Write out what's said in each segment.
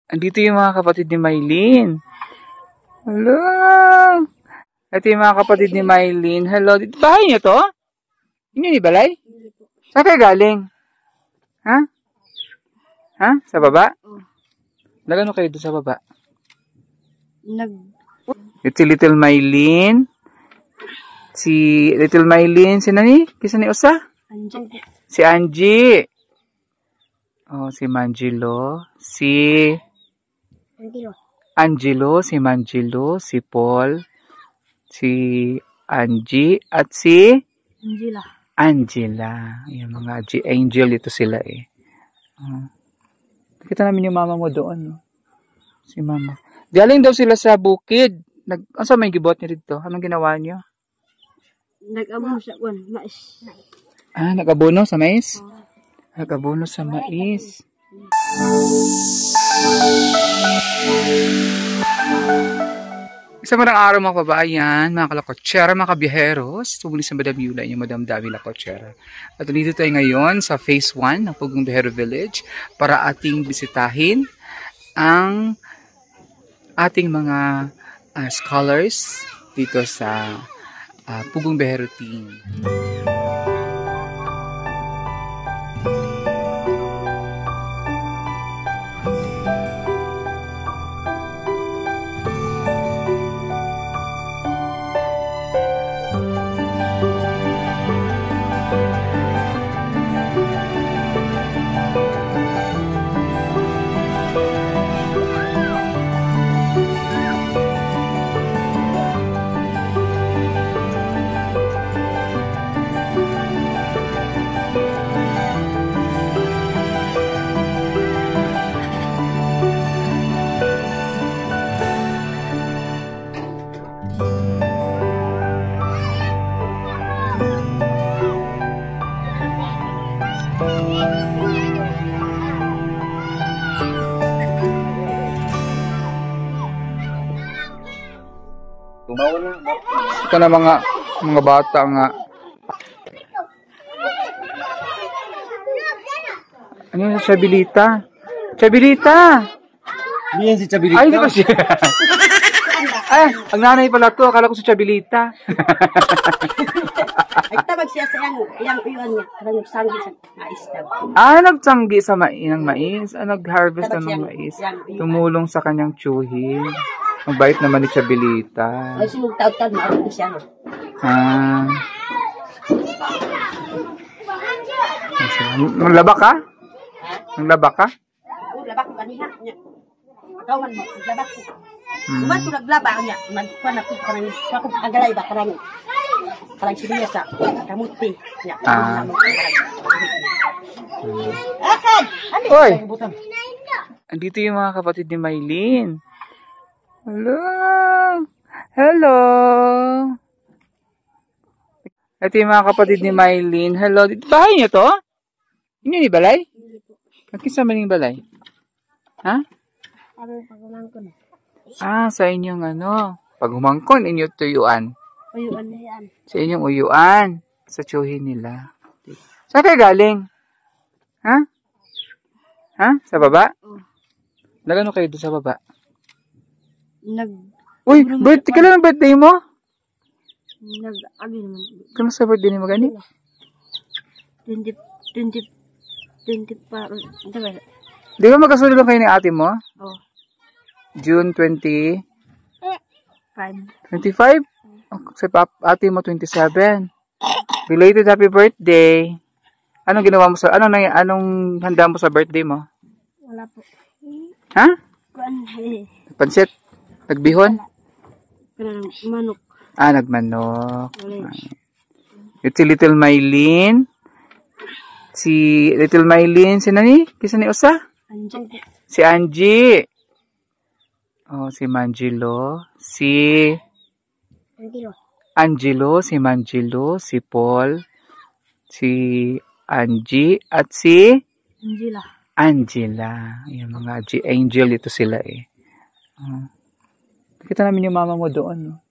Andito yung mga kapatid ni Mylene. Hello! Ito yung mga kapatid ni Mylene. Hello. Bahay niyo to? Inyo ni Balay? Saan kayo galing? Ha? Ha? Sa baba? Nagano kayo doon sa baba? Ito si Little Mylene. Si Little Mylene. Si nani? Kisa ni Usa? Angie. Si Angie. Oh, si Mangelo. Si Angelo. Si Mangelo. Si Paul. Si Angie. At si Angela. Yung mga Angel ito sila eh. Nakita namin yung mama mo doon. No? Si mama. Galing daw sila sa bukid. Ano may gibot niyo dito? Anong ginawa niyo? Nag-abono sa mais. Ah, nag-abono sa mais? Nag-abono sa mais. Isang magandang araw mga kababayan, mga kalakotsera, mga kabiyaheros. Tumuli sa Madam Yula, yung Madam Davi Lakotsera. At dito tayo ngayon sa Phase 1 ng Pugong Bihero Village para ating bisitahin ang ating mga scholars dito sa Pugong Bihero Team. Ito na mga bata nga. Ano yung Chabilita? Chabilita! Yan si Chabilita. Ay, di ba siya? Ay, ang nanay pala to. Akala ko si Chabilita. Ay, tabag siya sa iyang uyuan niya. Karang nagsanggi sa mais daw. Ah, nagtanggi sa mais. Ah, nag-harvest ng mais. Tumulong sa kanyang tsuhin. Ang bait naman ni Chabilita. Ay, sinugtaw-taw, maarap siya. Ah. Naglaba ka? Naglaba ka? Oo, labak ko ganiha niya. Kawan mo, naglabak ko. Kuman ko naglaba niya. Magkuhan ako, karang agalay ba, karang siniya sa kamuti niya. Akad! Hoy! Andito yung mga kapatid ni Mylene. Hello! Hello! Ito yung mga kapatid ni Mylene. Hello! Bahay niyo to? Inyo ni Balay? Nakisama ni Balay? Ha? Ah, sa inyong pag humangkon, inyo tuyuan. Uyuan na yan. Sa inyong uyuan. Sa tsuhin nila. Saan kayo galing? Ha? Ha? Sa baba? Nagano kayo doon sa baba? Uy, kailan ang birthday mo? Nag-abi naman. Kailan sa birthday ni mo gani? 20 pa. Di ba magkasunod lang kayo ni ate mo? Oh. June 20? 25? Oh, sa ate mo 27. Belated happy birthday. Anong ginawa mo anong handa mo sa birthday mo? Wala po. Ha? Kuan Pansit? Nagbihon? Manok. Ah, nagmanok. Ito si Little Mylene. Si Little Mylene. Si nani? Kisa ni Usa? Angie. Si Angie. Oh, si Mangelo. Si Angelo. Si Mangelo. Si Paul. Si Angie. At si Angela. Yung mga Angel ito sila eh. Nakita namin yung mama mo doon. No?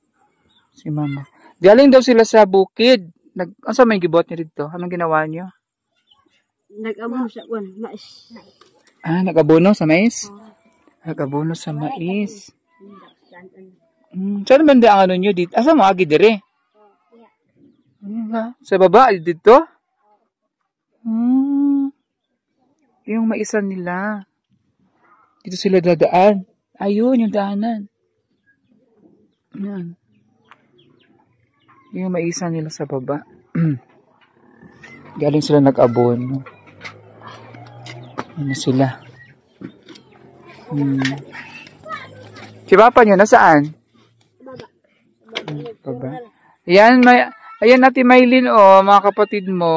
Si mama. Galing daw sila sa bukid. Ano may gibot niyo dito? Anong ginawa niyo? Nag-abono sa mais. Ah, nag-abono sa mais? Nag-abono sa mais. Saan banda ang ano nyo dito? Asa mo agi dire? Sa baba dito? Yung maisan nila. Dito sila dadaan. Ayun, yung daanan. Yan. Yung maisan nila sa baba. Galing sila nag-abono. Ano sila? Si Papa nyo, nasaan? Baba. Ayan, ayan Ate Maylin, oh, mga kapatid mo.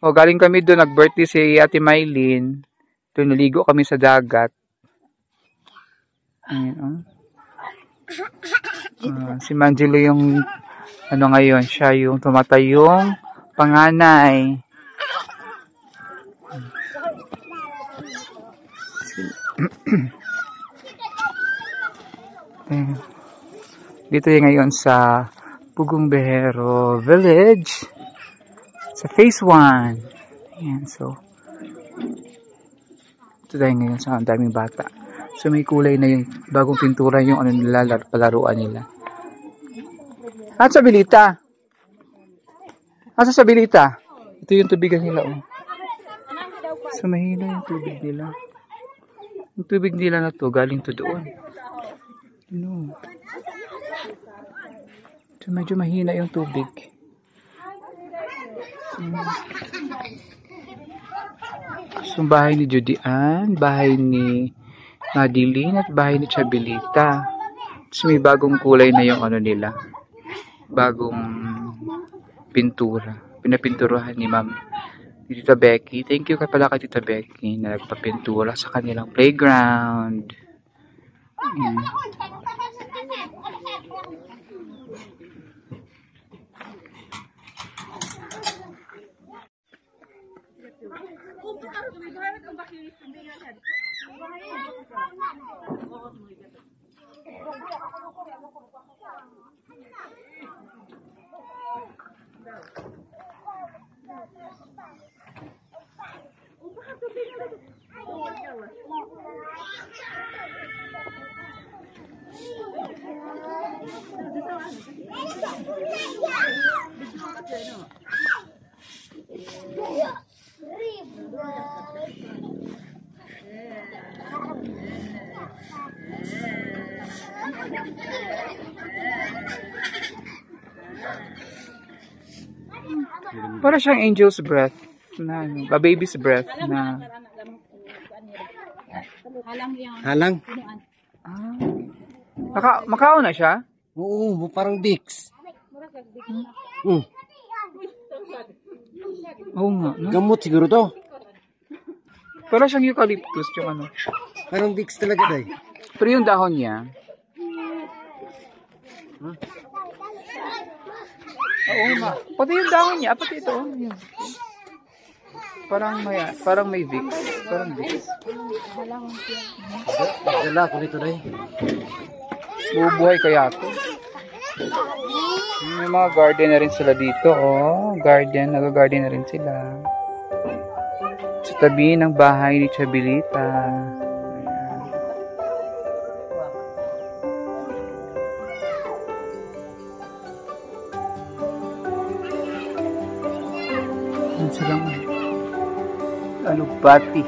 O, galing kami doon, nag-birthday si Ate Maylin. Doon, naligo kami sa dagat. Ayan, oh. Si Manjelo yung, ano ngayon, siya yung tumatayong panganay. Dito yung ngayon sa Pugong Behero Village sa Phase 1. Ayan, so ito tayo ngayon sa ang daming bata. So may kulay na yung bagong pintura yung ano nila, palaruan nila. At sa Bilita. Asa sa Bilita? Ito yung tubigan nila, oh. So mahina yung tubig nila. Yung tubig nila na to galing to doon. No. So, medyo mahina yung tubig. So, bahay ni Judy Ann, bahay ni Madeline, at bahay ni Chabelita. So, may bagong kulay na yung ano nila. Bagong pintura. Pinapinturahan ni Ma'am Tita Becky. Thank you pala kay Tita Becky na nagpapintura sa kanilang playground. Ayan. Para siyang angel's breath na baby's breath na Halang? Makao na siya? Oo, parang Vicks. Oo nga. No? Gamot siguro to. Para siyang eucalyptus yung ano. Parang Vicks talaga day. Pero yung dahon niya. Oo nga. Pati yung dahon niya. Pati ito. Yun. Parang may Vicks. Parang Vicks. Dala ko nito day. Bubuhay kaya ito. May mga garden na rin sila dito. Oh, garden. Nag-garden na rin sila. Sa tabi ng bahay ni Chabelita. Ayan silang alugbati.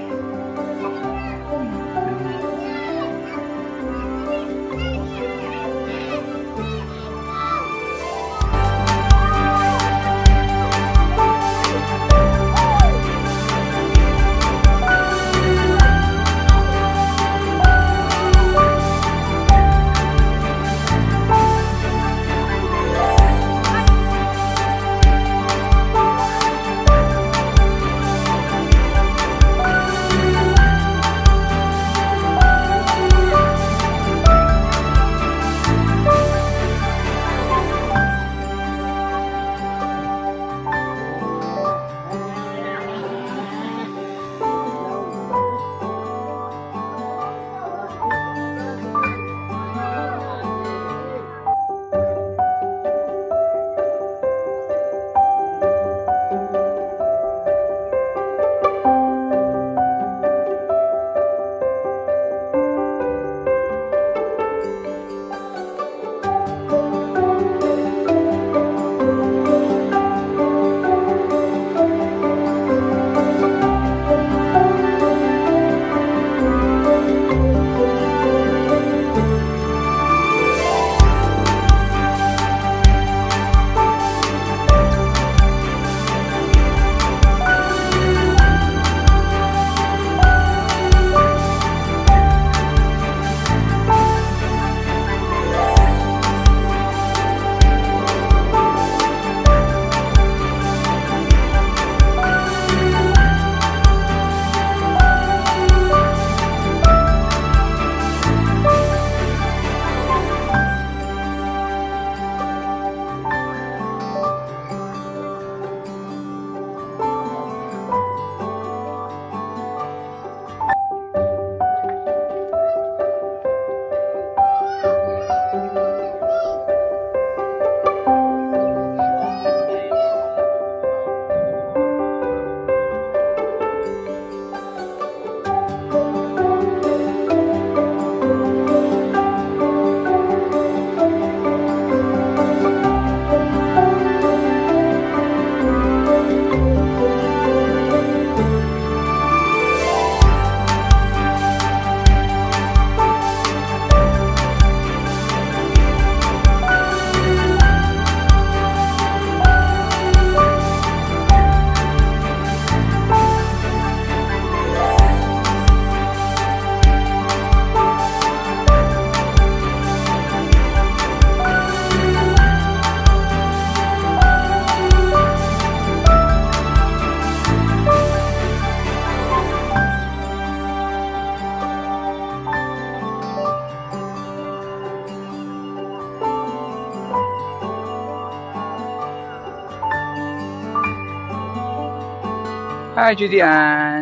Hi, Judy Ann.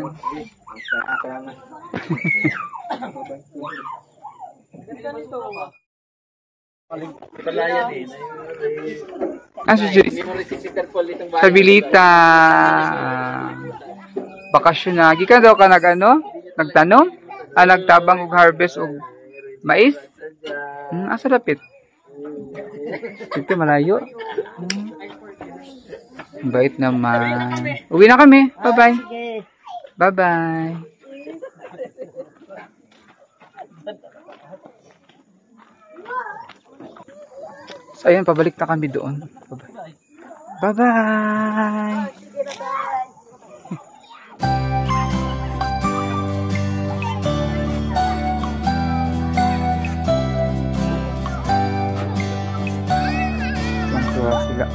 Si Judy? Sa Bilita. Bakasyon na. Gikan daw ka nagtanong? Nagtabang og harvest og mais? Asa lapit? Dito malayo. Bait naman. Uwi na kami. Bye-bye. Bye-bye. So, ayan, pabalik na kami doon. Bye-bye. Sila.